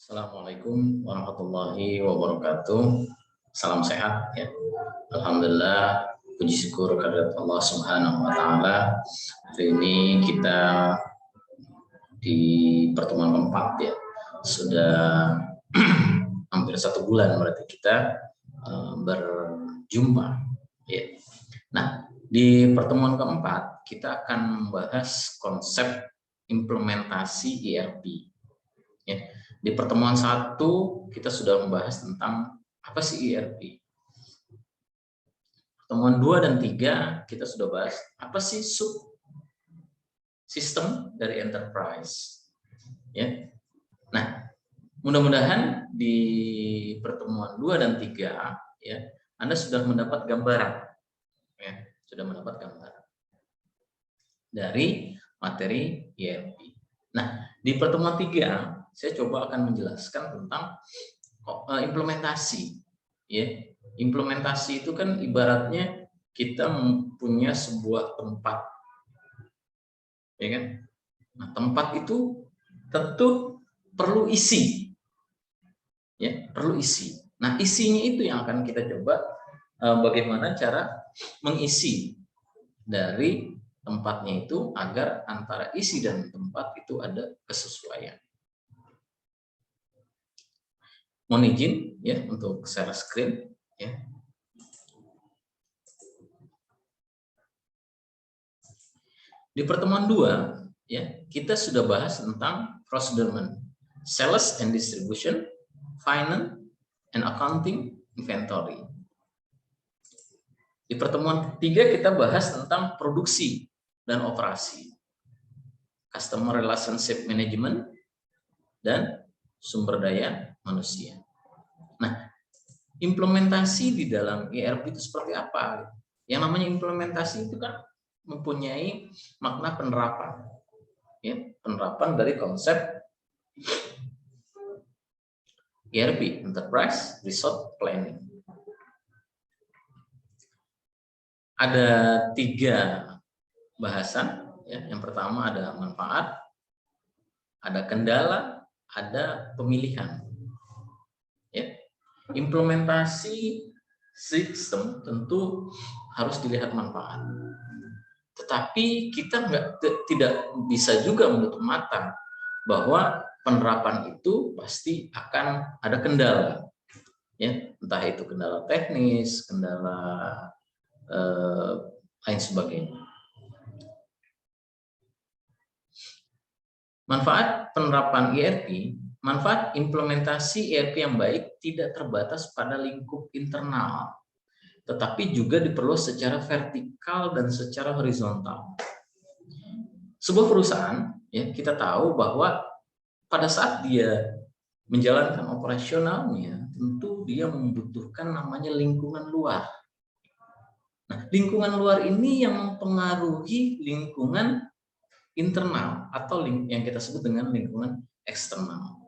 Assalamualaikum warahmatullahi wabarakatuh. Salam sehat ya. Alhamdulillah, puji syukur kehadirat Allah Subhanahu wa taala. Hari ini kita di pertemuan keempat ya. Sudah hampir 1 bulan berarti kita berjumpa ya. Nah, di pertemuan keempat kita akan membahas konsep implementasi ERP ya. Di pertemuan 1 kita sudah membahas tentang apa sih ERP. Pertemuan 2 dan 3 kita sudah bahas apa sih sistem dari enterprise. Ya. Nah, mudah-mudahan di pertemuan 2 dan 3 ya, Anda sudah mendapat gambaran. Ya, sudah mendapat gambaran dari materi ERP. Nah, di pertemuan 3 saya coba akan menjelaskan tentang implementasi. Ya, implementasi itu kan ibaratnya kita mempunyai sebuah tempat, ya kan? Nah, tempat itu tentu perlu isi, ya, perlu isi. Nah, isinya itu yang akan kita coba bagaimana cara mengisi dari tempatnya itu agar antara isi dan tempat itu ada kesesuaian. Mohon izin ya untuk share screen ya. Di pertemuan 2 ya, kita sudah bahas tentang procurement, sales and distribution, finance and accounting, inventory. Di pertemuan 3 kita bahas tentang produksi dan operasi, customer relationship management, dan sumber daya manusia. Nah, implementasi di dalam ERP itu seperti apa? Yang namanya implementasi itu kan mempunyai makna penerapan, ya, penerapan dari konsep ERP, Enterprise Resource Planning. Ada 3 bahasan, ya. Yang pertama ada manfaat, ada kendala, ada pemilihan. Ya. Implementasi sistem tentu harus dilihat manfaat. Tetapi kita tidak bisa juga menutup mata bahwa penerapan itu pasti akan ada kendala. Ya, entah itu kendala teknis, kendala lain sebagainya. Manfaat penerapan ERP, manfaat implementasi ERP yang baik tidak terbatas pada lingkup internal, tetapi juga diperluas secara vertikal dan secara horizontal. Sebuah perusahaan, ya, kita tahu bahwa pada saat dia menjalankan operasionalnya, tentu dia membutuhkan namanya lingkungan luar. Nah, lingkungan luar ini yang mempengaruhi lingkungan internal atau yang kita sebut dengan lingkungan eksternal.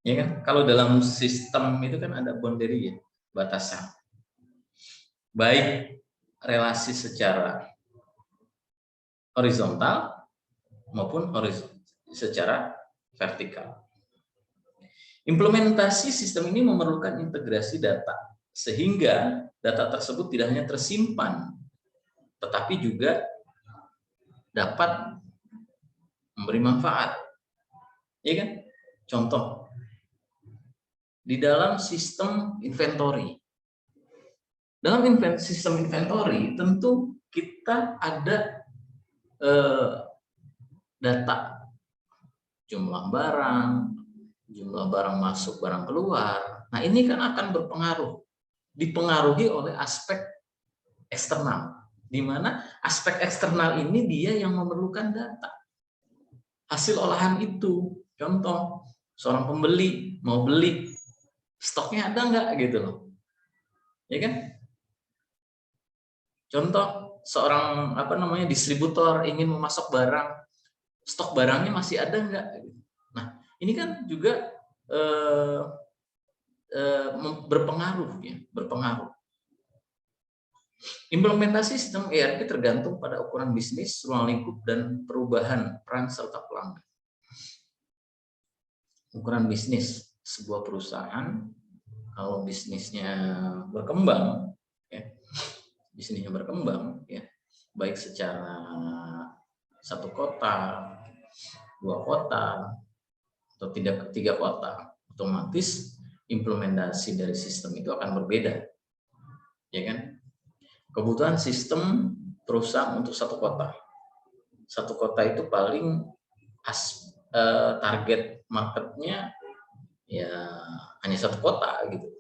Ya kan? Kalau dalam sistem itu kan ada boundary ya, batasan. Baik relasi secara horizontal maupun secara vertikal. Implementasi sistem ini memerlukan integrasi data sehingga data tersebut tidak hanya tersimpan tetapi juga dapat memberi manfaat. Ya kan? Contoh, di dalam sistem inventory. Dalam sistem inventory tentu kita ada data jumlah barang masuk, barang keluar. Nah, ini kan akan dipengaruhi oleh aspek eksternal, di mana aspek eksternal ini dia yang memerlukan data. Hasil olahan itu, contoh, seorang pembeli mau beli, stoknya ada nggak gitu loh. Ya kan? Contoh, seorang distributor ingin memasok barang, stok barangnya masih ada nggak? Nah, ini kan juga berpengaruh ya, berpengaruh. Implementasi sistem ERP tergantung pada ukuran bisnis, ruang lingkup, dan perubahan peran serta pelanggan. ukuran bisnis sebuah perusahaan. Kalau bisnisnya berkembang, ya, baik secara satu kota, dua kota, atau tiga kota, otomatis implementasi dari sistem itu akan berbeda, ya kan? Kebutuhan sistem perusahaan untuk satu kota itu paling target marketnya ya hanya satu kota gitu.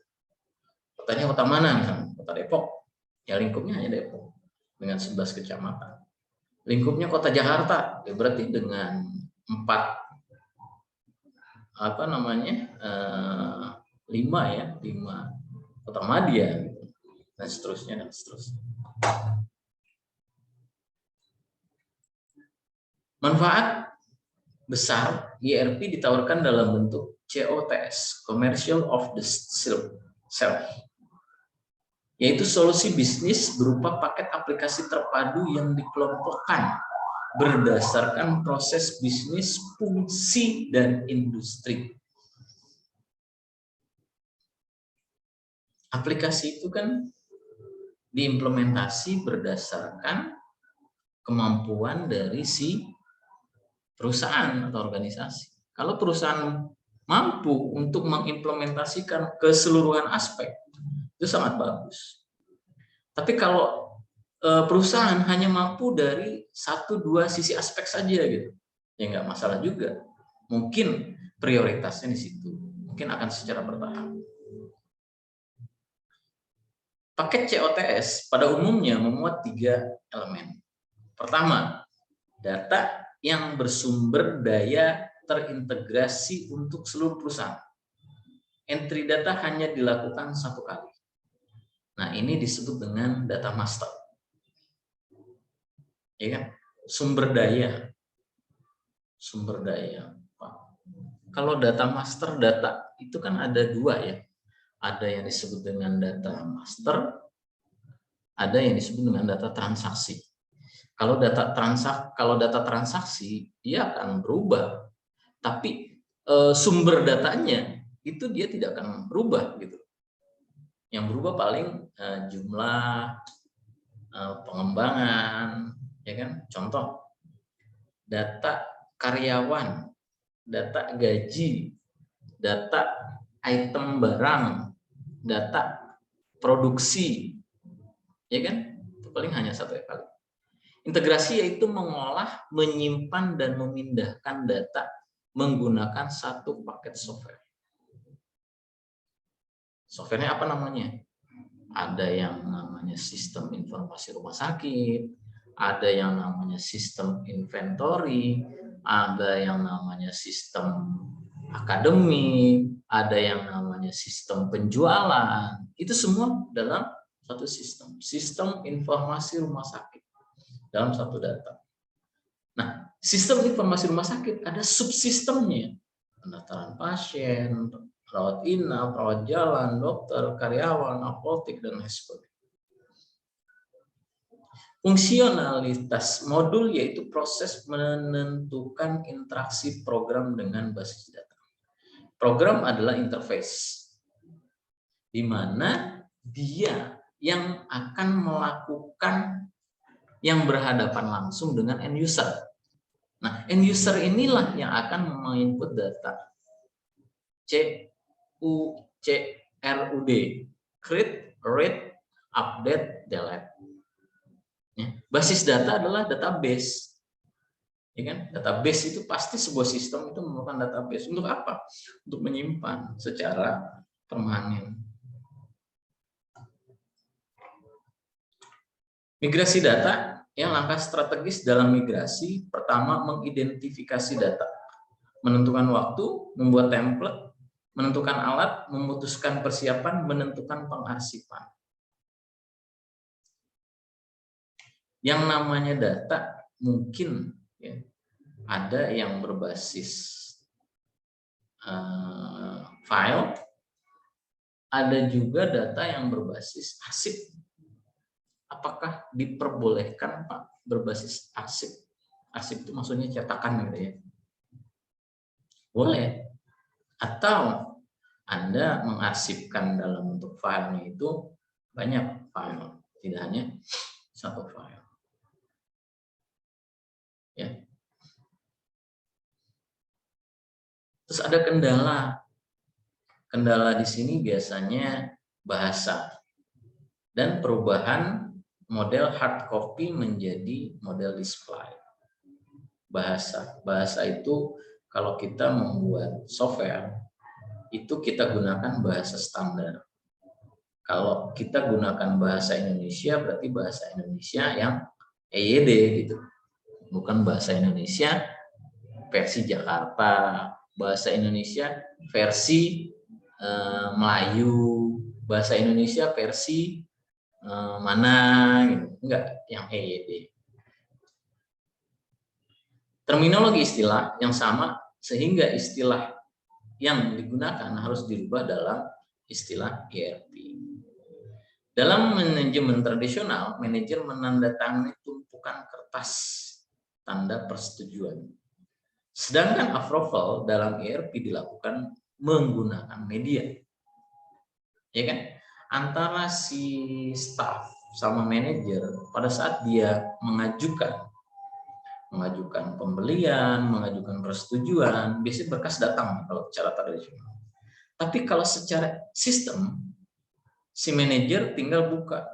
Kotanya kota mana? Misalnya kota Depok, ya lingkupnya hanya Depok dengan 11 kecamatan. Lingkupnya kota Jakarta, ya berarti dengan 4 5 kota madya gitu. Dan seterusnya. Manfaat besar ERP ditawarkan dalam bentuk COTS, Commercial of the Self, yaitu solusi bisnis berupa paket aplikasi terpadu yang dikelompokkan berdasarkan proses bisnis, fungsi, dan industri. Aplikasi itu kan diimplementasi berdasarkan kemampuan dari si perusahaan atau organisasi. Kalau perusahaan mampu untuk mengimplementasikan keseluruhan aspek, itu sangat bagus. Tapi kalau perusahaan hanya mampu dari 1-2 sisi aspek saja gitu, ya nggak masalah juga. Mungkin prioritasnya di situ, mungkin akan secara bertahap. Paket COTS pada umumnya memuat 3 elemen. Pertama, data yang bersumber daya terintegrasi untuk seluruh perusahaan. Entry data hanya dilakukan 1 kali. Nah, ini disebut dengan data master. Ya kan? Sumber daya. Kalau data master, data itu kan ada 2 ya. Ada yang disebut dengan data master, ada yang disebut dengan data transaksi. Kalau data transaksi dia akan berubah, tapi sumber datanya itu dia tidak akan berubah gitu. Yang berubah paling jumlah pengembangan, ya kan? Contoh, data karyawan, data gaji, data item barang, data produksi, ya kan? Itu paling hanya 1 kali. Integrasi yaitu mengolah, menyimpan, dan memindahkan data menggunakan 1 paket software. Softwarenya apa namanya? Ada yang namanya sistem informasi rumah sakit, ada yang namanya sistem inventory, ada yang namanya sistem akademik, ada yang namanya sistem penjualan. Itu semua dalam satu sistem informasi rumah sakit dalam 1 data. Nah, sistem informasi rumah sakit ada subsistemnya, pendaftaran pasien, rawat inap, rawat jalan, dokter, karyawan, apotek, dan lain sebagainya. Fungsionalitas modul yaitu proses menentukan interaksi program dengan basis data. Program adalah interface, di mana dia yang akan melakukan yang berhadapan langsung dengan end user. Nah, end user inilah yang akan menginput data. CUCRUD, create, read, update, delete. Ya, basis data adalah database. Ya kan? Database itu pasti sebuah sistem itu memerlukan database. Untuk apa? Untuk menyimpan secara permanen. Migrasi data, yang langkah strategis dalam migrasi, pertama mengidentifikasi data, menentukan waktu, membuat template, menentukan alat, memutuskan persiapan, menentukan pengarsipan. Yang namanya data mungkin ya, ada yang berbasis file, ada juga data yang berbasis arsip. Apakah diperbolehkan Pak berbasis arsip? Arsip itu maksudnya cetakan gitu ya. Boleh. Atau Anda mengarsipkan dalam bentuk filenya itu banyak file, tidak hanya satu file. Ya. Terus ada kendala. Kendala di sini biasanya bahasa dan perubahan model hard copy menjadi model display. Bahasa itu kalau kita membuat software itu kita gunakan bahasa standar. Kalau kita gunakan bahasa Indonesia berarti bahasa Indonesia yang EYD gitu. Bukan bahasa Indonesia versi Jakarta, bahasa Indonesia versi Melayu, bahasa Indonesia versi mana gitu. Enggak, yang EYD. Terminologi istilah yang sama sehingga istilah yang digunakan harus dirubah dalam istilah ERP. Dalam manajemen tradisional, manajer menandatangani tumpukan kertas tanda persetujuan. Sedangkan approval dalam ERP dilakukan menggunakan media. Ya kan? Antara si staff sama manajer pada saat dia mengajukan pembelian, mengajukan persetujuan, biasanya berkas datang kalau secara tradisional. Tapi kalau secara sistem, si manajer tinggal buka,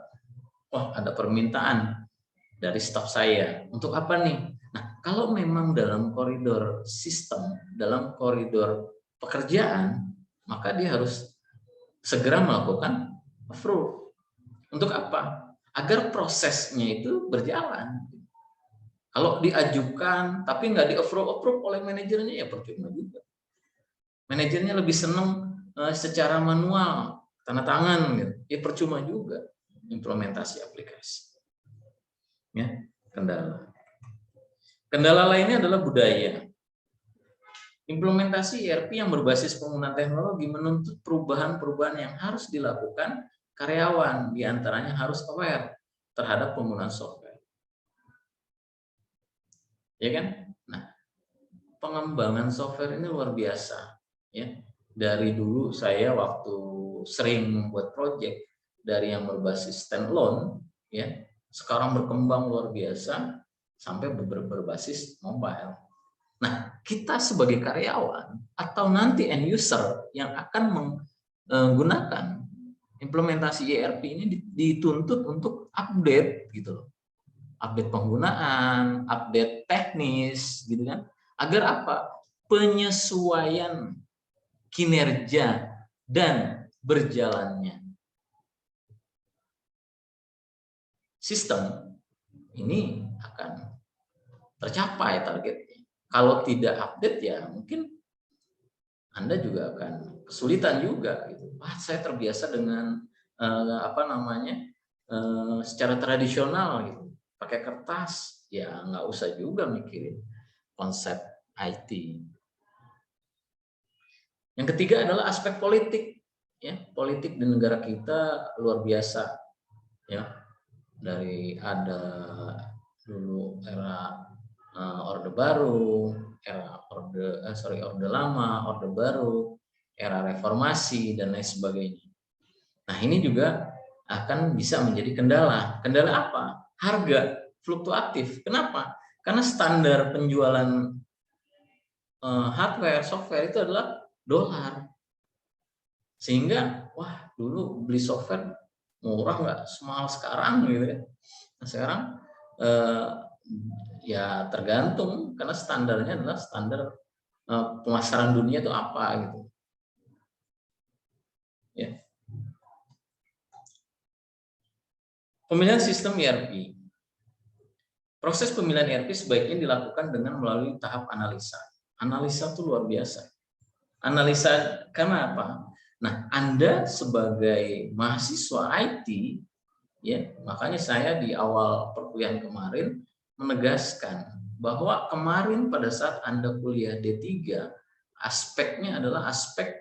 wah ada permintaan dari staf saya, untuk apa nih? Nah, kalau memang dalam koridor sistem, dalam koridor pekerjaan, maka dia harus segera melakukan approve. Untuk apa? Agar prosesnya itu berjalan. Kalau diajukan tapi nggak di-approve oleh manajernya, ya percuma juga. Manajernya lebih senang secara manual, tanda tangan, gitu. Ya percuma juga implementasi aplikasi. Ya, kendala. Kendala lainnya adalah budaya. Implementasi ERP yang berbasis penggunaan teknologi menuntut perubahan-perubahan yang harus dilakukan karyawan, diantaranya harus aware terhadap penggunaan software. Ya kan? Nah, pengembangan software ini luar biasa. Ya, dari dulu saya waktu sering membuat project dari yang berbasis standalone, ya, sekarang berkembang luar biasa sampai berbasis mobile. Nah, kita sebagai karyawan atau nanti end user yang akan menggunakan implementasi ERP ini dituntut untuk update gitu loh. Update penggunaan, update teknis gitu kan. Agar apa? Penyesuaian kinerja dan berjalannya sistem ini akan tercapai targetnya. Kalau tidak update ya mungkin Anda juga akan kesulitan juga gitu. Wah, saya terbiasa dengan secara tradisional gitu, pakai kertas, ya nggak usah juga mikirin konsep IT. Yang ketiga adalah aspek politik, ya, politik di negara kita luar biasa, ya, dari ada dulu era Orde Baru, era Orde Lama, Orde Baru, era Reformasi dan lain sebagainya. Nah, ini juga akan bisa menjadi kendala. Kendala apa? Harga fluktuatif. Kenapa? Karena standar penjualan hardware, software itu adalah dolar. Sehingga, wah, dulu beli software murah nggak semahal sekarang gitu ya. Nah, sekarang ya tergantung karena standarnya adalah standar pemasaran dunia itu apa gitu. Ya. Pemilihan sistem ERP. Proses pemilihan ERP sebaiknya dilakukan dengan melalui tahap analisa. Analisa itu luar biasa. Analisa karena apa? Nah, Anda sebagai mahasiswa IT, ya, makanya saya di awal perkuliahan kemarin menegaskan bahwa kemarin pada saat Anda kuliah D3, aspeknya adalah aspek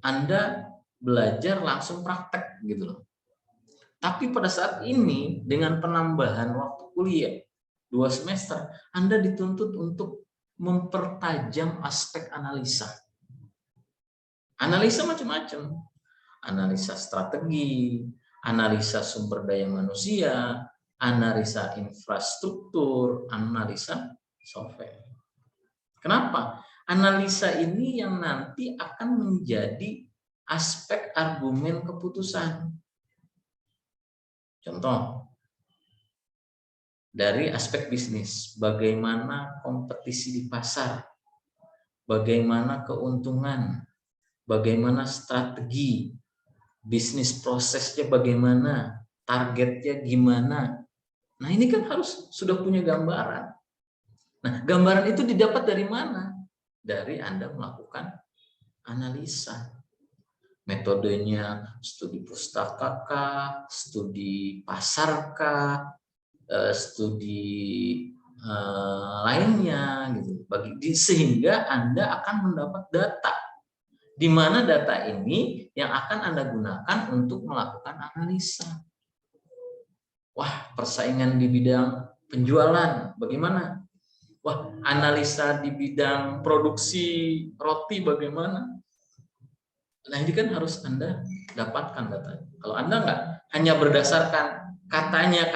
Anda belajar langsung praktek gitu loh. Tapi pada saat ini dengan penambahan waktu kuliah 2 semester, Anda dituntut untuk mempertajam aspek analisa. Analisa macam-macam. Analisa strategi, analisa sumber daya manusia, analisa infrastruktur, analisa software. Kenapa? Analisa ini yang nanti akan menjadi aspek argumen keputusan. Contoh, dari aspek bisnis, bagaimana kompetisi di pasar, bagaimana keuntungan, bagaimana strategi, bisnis prosesnya bagaimana, targetnya gimana. Nah, ini kan harus sudah punya gambaran. Nah, gambaran itu didapat dari mana? Dari Anda melakukan analisa. Metodenya studi pustaka kah, studi pasar kah, studi lainnya gitu. Sehingga Anda akan mendapat data, di mana data ini yang akan Anda gunakan untuk melakukan analisa. Wah, persaingan di bidang penjualan bagaimana? Wah, analisa di bidang produksi roti bagaimana? Nah, ini kan harus Anda dapatkan datanya. Kalau Anda nggak hanya berdasarkan katanya,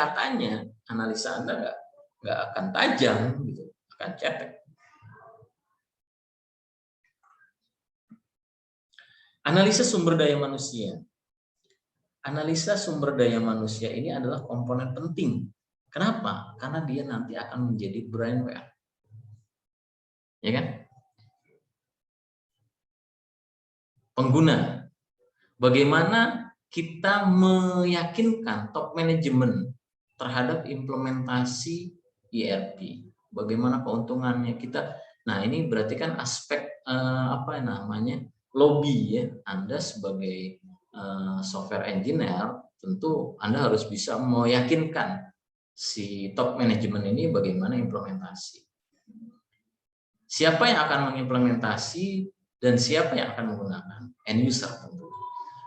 analisa Anda nggak akan tajam, gitu, akan cetek. Analisa sumber daya manusia. Analisa sumber daya manusia ini adalah komponen penting. Kenapa? Karena dia nanti akan menjadi brainware. Ya kan? Pengguna. Bagaimana kita meyakinkan top manajemen terhadap implementasi ERP? Bagaimana keuntungannya kita? Nah, ini berarti kan aspek apa namanya? Lobby ya. Anda sebagai software engineer tentu Anda harus bisa meyakinkan si top manajemen ini bagaimana implementasi. Siapa yang akan mengimplementasi dan siapa yang akan menggunakan? End user tentu.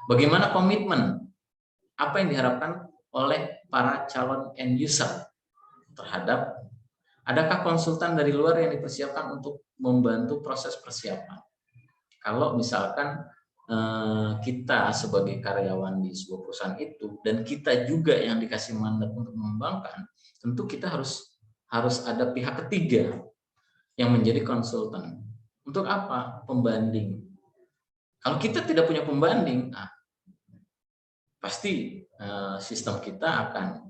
Bagaimana komitmen? Apa yang diharapkan oleh para calon end user terhadap, adakah konsultan dari luar yang dipersiapkan untuk membantu proses persiapan? Kalau misalkan kita sebagai karyawan di sebuah perusahaan itu dan kita juga yang dikasih mandat untuk mengembangkan, tentu kita harus ada pihak ketiga yang menjadi konsultan. Untuk apa? Pembanding. Kalau kita tidak punya pembanding, pasti sistem kita akan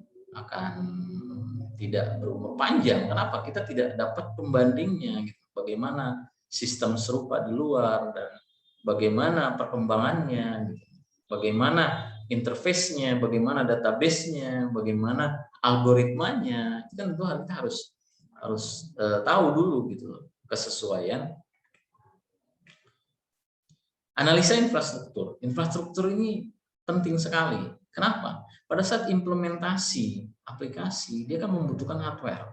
tidak berumur panjang. Kenapa? Kita tidak dapat pembandingnya. Gitu. Bagaimana sistem serupa di luar dan bagaimana perkembangannya, gitu. Bagaimana interface-nya, bagaimana database-nya, bagaimana algoritmanya. Itu kan tentu kita harus tahu dulu gitu loh, kesesuaian. Analisa infrastruktur. Infrastruktur ini penting sekali. Kenapa? Pada saat implementasi aplikasi, dia kan membutuhkan hardware.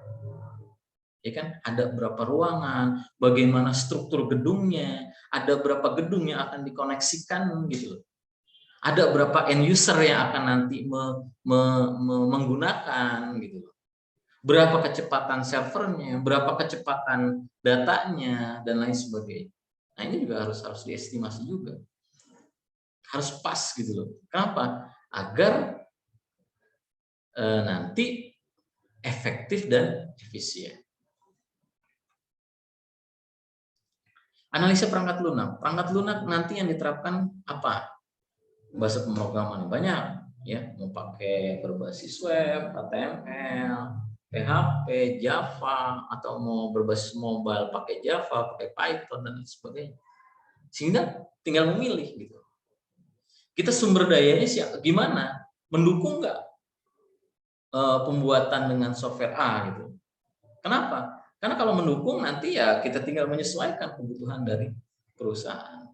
Ya kan? Ada berapa ruangan, bagaimana struktur gedungnya, ada berapa gedung yang akan dikoneksikan gitu. Ada berapa end user yang akan nanti menggunakan gitu. Berapa kecepatan servernya, berapa kecepatan datanya dan lain sebagainya. Nah, ini juga harus diestimasi juga. Harus pas gitu loh. Kenapa? Agar nanti efektif dan efisien. Analisa perangkat lunak. Perangkat lunak nanti yang diterapkan apa? Bahasa pemrograman banyak ya, mau pakai berbasis web, HTML, PHP, Java, atau mau berbasis mobile pakai Java, pakai Python dan sebagainya. Sehingga tinggal memilih gitu. Kita sumber dayanya gimana? Mendukung nggak pembuatan dengan software A gitu? Kenapa? Karena kalau mendukung nanti ya kita tinggal menyesuaikan kebutuhan dari perusahaan.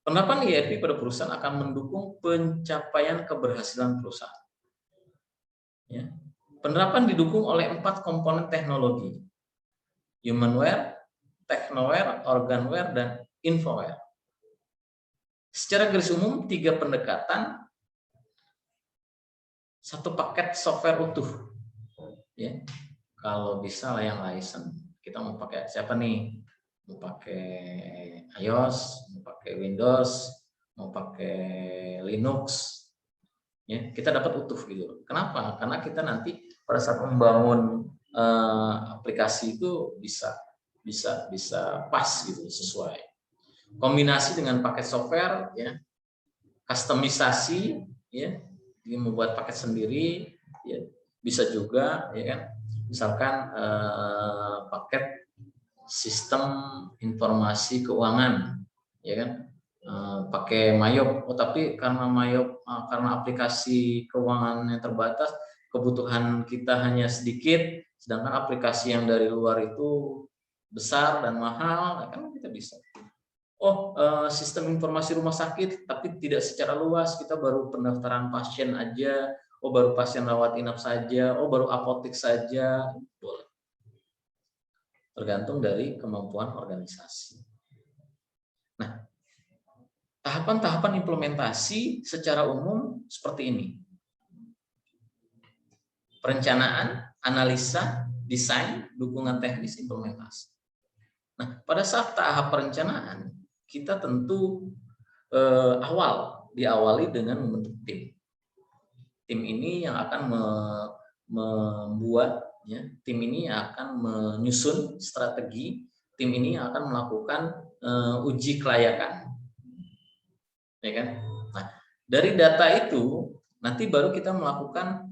Penerapan ERP pada perusahaan akan mendukung pencapaian keberhasilan perusahaan. Ya. Penerapan didukung oleh 4 komponen teknologi: humanware, technoware, organware, dan infoware. Secara garis umum 3 pendekatan, 1 paket software utuh. Ya. Kalau bisa lah yang license. Kita mau pakai siapa nih? mau pakai iOS, mau pakai Windows, mau pakai Linux, ya kita dapat utuh gitu. Kenapa? Karena kita nanti pada saat membangun aplikasi itu bisa pas gitu, sesuai. Kombinasi dengan paket software, ya, kustomisasi, ya, membuat paket sendiri, ya, bisa juga, ya kan, misalkan paket sistem informasi keuangan, ya kan, pakai Mayop. Tapi karena Mayop, karena aplikasi keuangannya terbatas, kebutuhan kita hanya sedikit, sedangkan aplikasi yang dari luar itu besar dan mahal, kan kita bisa. Sistem informasi rumah sakit, tapi tidak secara luas, kita baru pendaftaran pasien aja, baru pasien rawat inap saja, baru apotek saja, boleh. Tergantung dari kemampuan organisasi. Nah, tahapan-tahapan implementasi secara umum seperti ini. Perencanaan, analisa, desain, dukungan teknis, implementasi. Nah, pada saat tahap perencanaan, kita tentu diawali dengan membentuk tim. Tim ini yang akan membuat, ya, tim ini yang akan menyusun strategi, tim ini yang akan melakukan uji kelayakan, ya kan. Nah, dari data itu nanti baru kita melakukan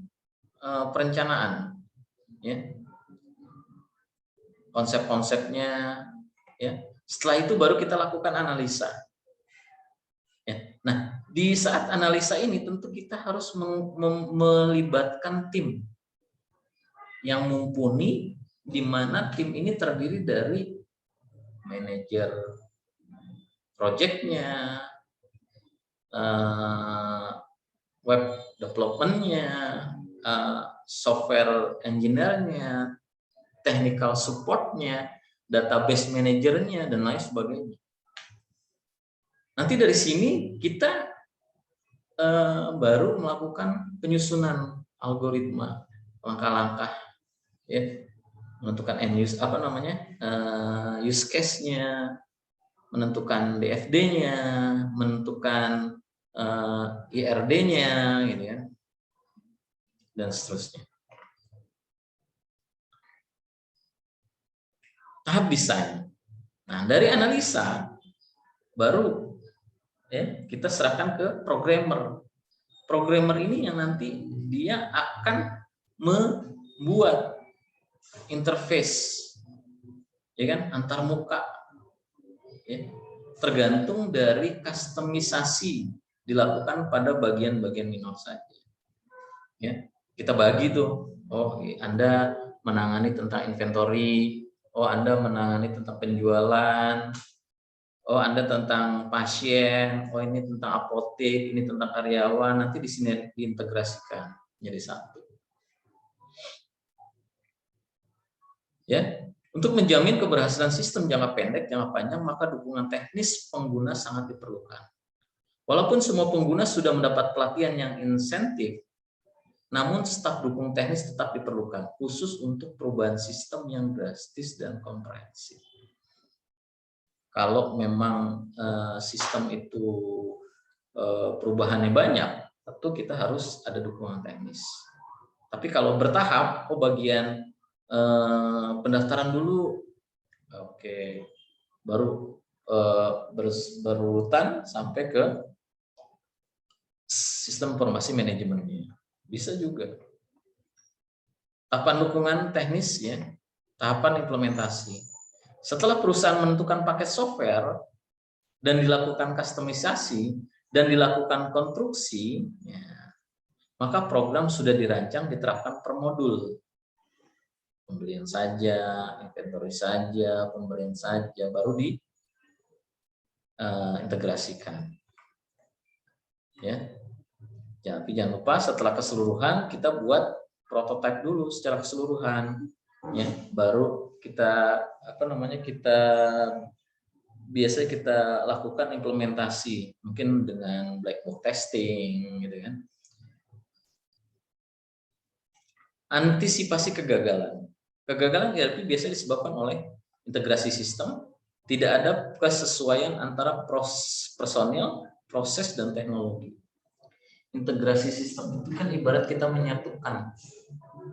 perencanaan, ya, konsep-konsepnya, ya. Setelah itu baru kita lakukan analisa, ya. Nah, di saat analisa ini tentu kita harus melibatkan tim yang mumpuni, di mana tim ini terdiri dari manajer projectnya, web development-nya, software engineer-nya, technical support-nya, database manager-nya, dan lain sebagainya. Nanti dari sini kita baru melakukan penyusunan algoritma, langkah-langkah, ya, menentukan use case-nya, menentukan DFD-nya, menentukan IRD-nya, gitu ya, dan seterusnya. Tahap desain. Nah, dari analisa baru, ya, kita serahkan ke programmer. Programmer ini yang nanti dia akan membuat interface, ya kan, antar muka, ya, tergantung dari kustomisasi dilakukan pada bagian-bagian minor saja, ya. Kita bagi tuh, Anda menangani tentang inventory, Anda menangani tentang penjualan, Anda tentang pasien, ini tentang apotek, ini tentang karyawan, nanti di sini diintegrasikan jadi satu. Ya, untuk menjamin keberhasilan sistem jangka pendek, jangka panjang, maka dukungan teknis pengguna sangat diperlukan. Walaupun semua pengguna sudah mendapat pelatihan yang insentif, namun staf dukung teknis tetap diperlukan, khusus untuk perubahan sistem yang drastis dan komprehensif. Kalau memang sistem itu perubahannya banyak, tentu kita harus ada dukungan teknis. Tapi kalau bertahap, bagian pendaftaran dulu, baru berurutan sampai ke sistem informasi manajemennya. Bisa juga. Tahapan dukungan teknis, ya, tahapan implementasi. Setelah perusahaan menentukan paket software dan dilakukan kustomisasi dan dilakukan konstruksi, ya, maka program sudah dirancang diterapkan per modul. Pembelian saja, inventory saja, pembelian saja, baru diintegrasikan. Ya. Tapi jangan lupa setelah keseluruhan kita buat prototipe dulu secara keseluruhan, ya, baru kita biasa kita lakukan implementasi, mungkin dengan black box testing, gitu kan. Antisipasi kegagalan. Kegagalan ERP biasanya disebabkan oleh integrasi sistem, Tidak ada kesesuaian antara personil, proses, dan teknologi. Integrasi sistem itu kan ibarat kita menyatukan.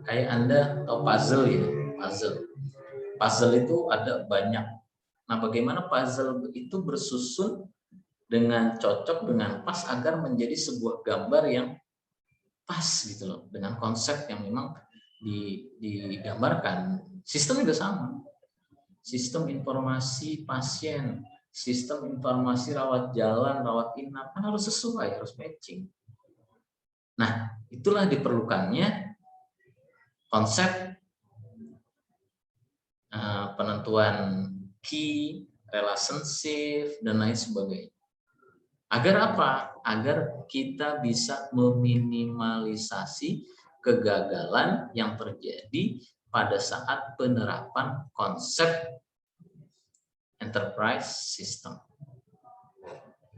Kayak Anda tahu puzzle ya, puzzle. Puzzle itu ada banyak. Nah, bagaimana puzzle itu bersusun dengan cocok, dengan pas agar menjadi sebuah gambar yang pas gitu loh, dengan konsep yang memang digambarkan. Sistem juga sama. Sistem informasi pasien, sistem informasi rawat jalan, rawat inap, kan harus sesuai, harus matching. Nah, itulah diperlukannya konsep penentuan key, relationship, dan lain sebagainya. Agar apa? Agar kita bisa meminimalisasi kegagalan yang terjadi pada saat penerapan konsep enterprise system.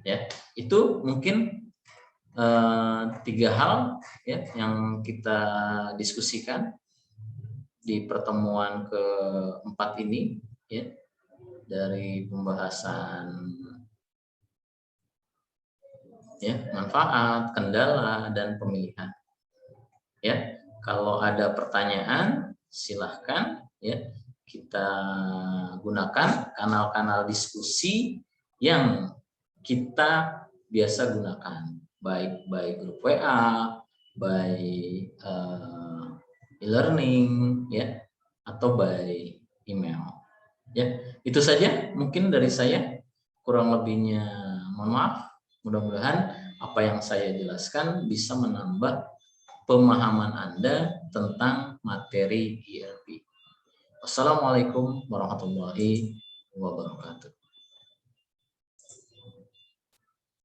Ya, itu mungkin 3 hal ya yang kita diskusikan di pertemuan keempat ini ya, dari pembahasan ya manfaat, kendala, dan pemilihan. Ya, kalau ada pertanyaan silahkan ya, kita gunakan kanal-kanal diskusi yang kita biasa gunakan, baik grup WA, baik e-learning ya, atau by email. Ya, itu saja mungkin dari saya. Kurang lebihnya mohon maaf. Mudah-mudahan apa yang saya jelaskan bisa menambah pemahaman Anda tentang materi ERP. Wassalamualaikum warahmatullahi wabarakatuh.